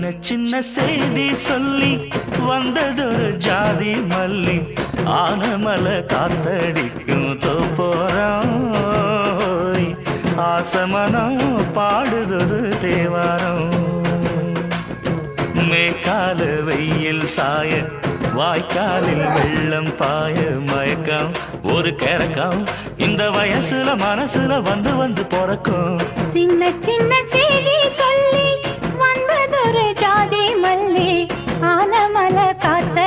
சின்ன சின்ன செய்தி சொல்லி வந்ததொரு ஜாதி மல்லி ஆனமல காத்தடிக்கும் தோப்போரம் ஆசமனம் பாடுதொரு தேவாரம் மேற்கால வெயில் சாய வாய்க்காலில் வெள்ளம் பாய மயக்கம் ஒரு கிறக்கம் இந்த வயசுல மனசுல வந்து வந்து பிறக்கும் சின்ன சின்ன செய்தி சொல்லி வந்ததொரு ஜாதி மல்லி ஆனமல காத்த